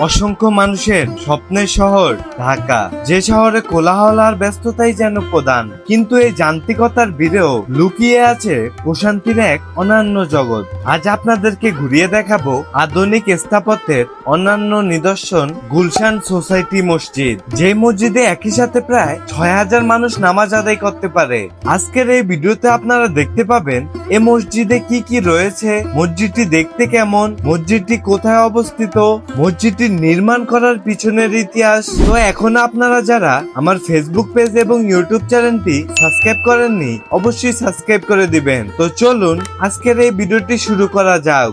অসংখ্য মানুষের স্বপ্নের শহর ঢাকা, যে শহরে কোলাহল আর ব্যস্ততাই যেন প্রধান, কিন্তু এই যান্ত্রিকতার ভিড়েও লুকিয়ে আছে প্রশান্তির এক অনন্য জগৎ। আজ আপনাদেরকে ঘুরিয়ে দেখাবো আধুনিক স্থাপত্যের অন্যান্য নিদর্শন গুলশান সোসাইটি মসজিদ, যে মসজিদে একই সাথে প্রায় ৬,০০০ মানুষ নামাজ আদায় করতে পারে। আজকের এই ভিডিওতে আপনারা দেখতে পাবেন এ মসজিদে কি কি রয়েছে, মসজিদটি দেখতে কেমন, মসজিদটি কোথায় অবস্থিত, মসজিদটি নির্মাণ করার পিছনের ইতিহাস। তো এখন আপনারা যারা আমার ফেসবুক পেজ এবং ইউটিউব চ্যানেলটি সাবস্ক্রাইব করেননি, অবশ্যই সাবস্ক্রাইব করে দিবেন। তো চলুন আজকের এই ভিডিওটি শুরু করা যাক।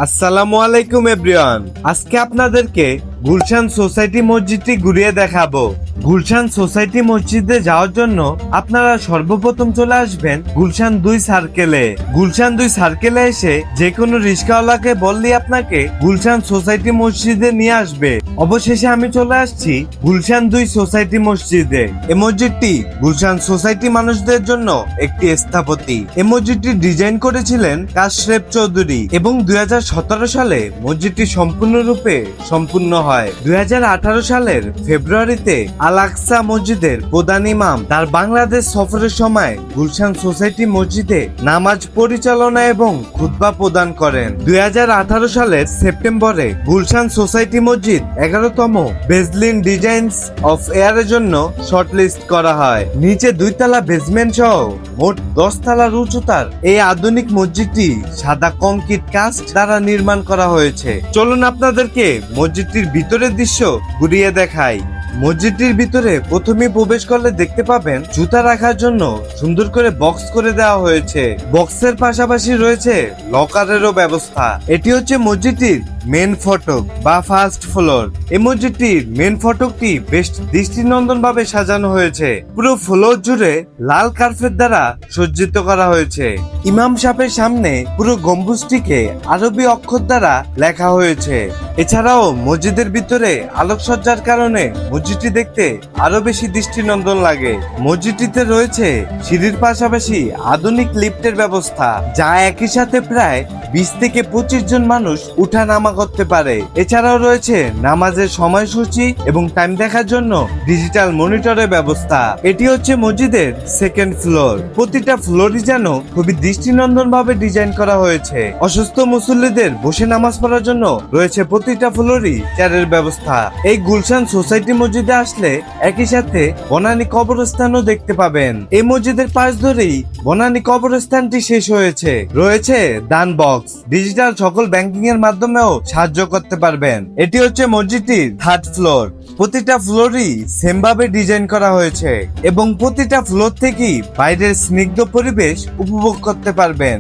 আসসালামু আলাইকুম এভরিওয়ান, আজকে আপনাদেরকে গুলশান সোসাইটি মসজিদটি ঘুরিয়ে দেখাবো। গুলশান সোসাইটি মসজিদে যাওয়ার জন্য আপনারা সর্বপ্রথম চলে আসবেন গুলশান 2 সার্কেলে। গুলশান 2 সার্কেলে এসে যে কোনো রিক্সাওয়ালাকে বললেই আপনাকে গুলশান সোসাইটি মসজিদে নিয়ে আসবে। অবশেষে আমি চলে আসছি গুলশান 2 সোসাইটি মসজিদে। এই মসজিদটি গুলশান সোসাইটি মানুষদের জন্য একটি স্থাপতি। এই মসজিদটি ডিজাইন করেছিলেন কাশরেফ চৌধুরী এবং 2017 সালে মসজিদটি সম্পূর্ণরূপে সম্পূর্ণ হয়। 2018 সালের ফেব্রুয়ারিতে আল আকসা মসজিদের প্রধান ইমাম তার বাংলাদেশ সফরের সময় গুলশান সোসাইটি মসজিদে নামাজ পরিচালনা এবং খুতবা প্রদান করেন। 2018 সালের সেপ্টেম্বরে গুলশান সোসাইটি মসজিদ 11তম বেজলিন ডিজাইনস অফ এয়ারের জন্য শর্টলিস্ট করা হয়। নিচে 2 তলা বেসমেন্ট সহ মোট 10 তলার উচ্চতার এই আধুনিক মসজিদটি সাদা কংক্রিট কাস্ট দ্বারা নির্মাণ করা হয়েছে। চলুন আপনাদেরকে মসজিদটির ভিতরের দৃশ্য ঘুরিয়ে দেখাই। মসজিদটির ভিতরে প্রথমে প্রবেশ করলে দেখতে পাবেন জুতা রাখার জন্য সুন্দর করে বক্স করে দেওয়া হয়েছে। বক্সের পাশাপাশি রয়েছে লকারেরও ব্যবস্থা। এটি হচ্ছে মসজিদটির মেন ফটক বা ফার্স্ট ফ্লোর। এই মসজিদটির মেন ফটকটি বেশ দৃষ্টিনন্দন ভাবে সাজানো হয়েছে। পুরো ফ্লোর জুড়ে লাল কার্পেট দ্বারা সজ্জিত করা হয়েছে। ইমাম সাহেবের সামনে পুরো গম্বুজটিকে আরবি অক্ষর দ্বারা লেখা হয়েছে। এছাড়াও মসজিদের ভিতরে আলোকসজ্জার কারণে মসজিদটি দেখতে আরো বেশি দৃষ্টিনন্দন লাগে। মসজিদটিতে রয়েছে সিঁড়ির পাশাপাশি আধুনিক লিফটের ব্যবস্থা, যা একই সাথে প্রায় 20 থেকে 25 জন মানুষ উঠা নামা করতে পারে। এছাড়াও রয়েছে নামাজের সময়সূচি এবং টাইম দেখার জন্য ডিজিটাল মনিটরের ব্যবস্থা। এটি হচ্ছে মসজিদের সেকেন্ড ফ্লোর। প্রতিটা ফ্লোরই যেন খুবই দৃষ্টিনন্দন ভাবে ডিজাইন করা হয়েছে। অসুস্থ মুসল্লিদের বসে নামাজ পড়ার জন্য রয়েছে প্রতিটা ফ্লোরই চেয়ারের ব্যবস্থা। এই গুলশান সোসাইটি মসজিদে আসলে একই সাথে বনানী কবরস্থানও দেখতে পাবেন। এই মসজিদের পাশ ধরেই বনানী কবরস্থানটি শেষ হয়েছে। রয়েছে দান বক্স, ডিজিটাল সকল ব্যাংকিং এর মাধ্যমেও সাহায্য করতে পারবেন। এটি হচ্ছে মসজিদটির থার্ড ফ্লোর। প্রতিটা ফ্লোরই সেম ভাবে ডিজাইন করা হয়েছে এবং প্রতিটা ফ্লোর থেকেই বাইরের স্নিগ্ধ পরিবেশ উপভোগ করতে পারবেন।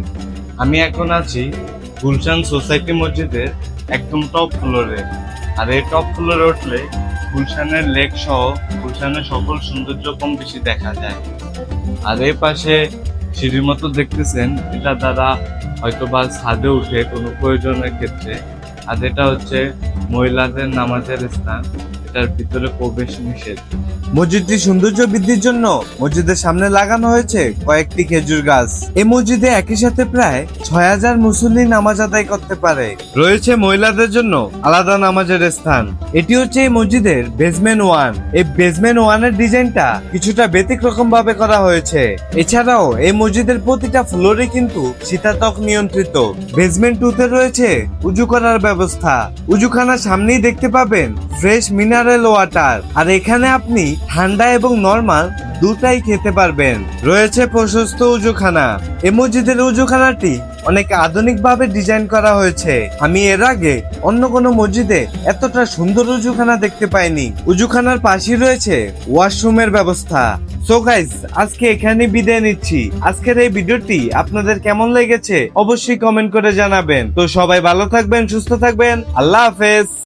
আমি এখন আছি গুলশান সোসাইটি মসজিদের একদম টপ ফ্লোরে। আর এই টপ ফ্লোরে উঠলে গুলশানের লেক সহ গুলশানের সকল সৌন্দর্য কম বেশি দেখা যায়। আর এই পাশে সিঁড়ির মতো দেখতেছেন, এটা দ্বারা হয়তো বা ছাদে উঠে কোনো প্রয়োজনের ক্ষেত্রে। আর এটা হচ্ছে মহিলাদের নামাজের স্থান, এটার ভিতরে প্রবেশ নিষেধ। মসজিদটির সৌন্দর্য বৃদ্ধির জন্য মসজিদের সামনে লাগানো হয়েছে কয়েকটি খেজুর গাছ। এই মসজিদে একই সাথে প্রায় ৬,০০০ মুসল্লি নামাজ আদায় করতে পারে। রয়েছে মহিলাদের জন্য আলাদা নামাজের স্থান। এটি হচ্ছে এই মসজিদের বেসমেন্ট 1। এই বেসমেন্ট 1 এর ডিজাইনটা কিছুটা ব্যতিক্রম ভাবে করা হয়েছে। এছাড়াও এই মসজিদের প্রতিটা ফ্লোরে কিন্তু শীতাতপ নিয়ন্ত্রিত। বেসমেন্ট 2 তে রয়েছে উজু করার ব্যবস্থা। উজুখানার সামনেই দেখতে পাবেন ফ্রেশ মিনারেল ওয়াটার। আর এখানে আপনি ঠান্ডা এবং নরমাল দুটাই খেতে পারবেন। রয়েছে প্রশস্ত উজুখানা। এই মসজিদের উজুখানাটি অনেক আধুনিক ভাবে ডিজাইন করা হয়েছে। আমি এর আগে অন্য কোনো মসজিদে এতটা সুন্দর উজুখানা দেখতে পাইনি। উজুখানার পাশেই রয়েছে ওয়াশরুমের ব্যবস্থা। সো গাইস, আজকে এখানে বিদায় নিচ্ছি। আজকের এই ভিডিওটি আপনাদের কেমন লেগেছে অবশ্যই কমেন্ট করে জানাবেন। তো সবাই ভালো থাকবেন, সুস্থ থাকবেন। আল্লাহ হাফেজ।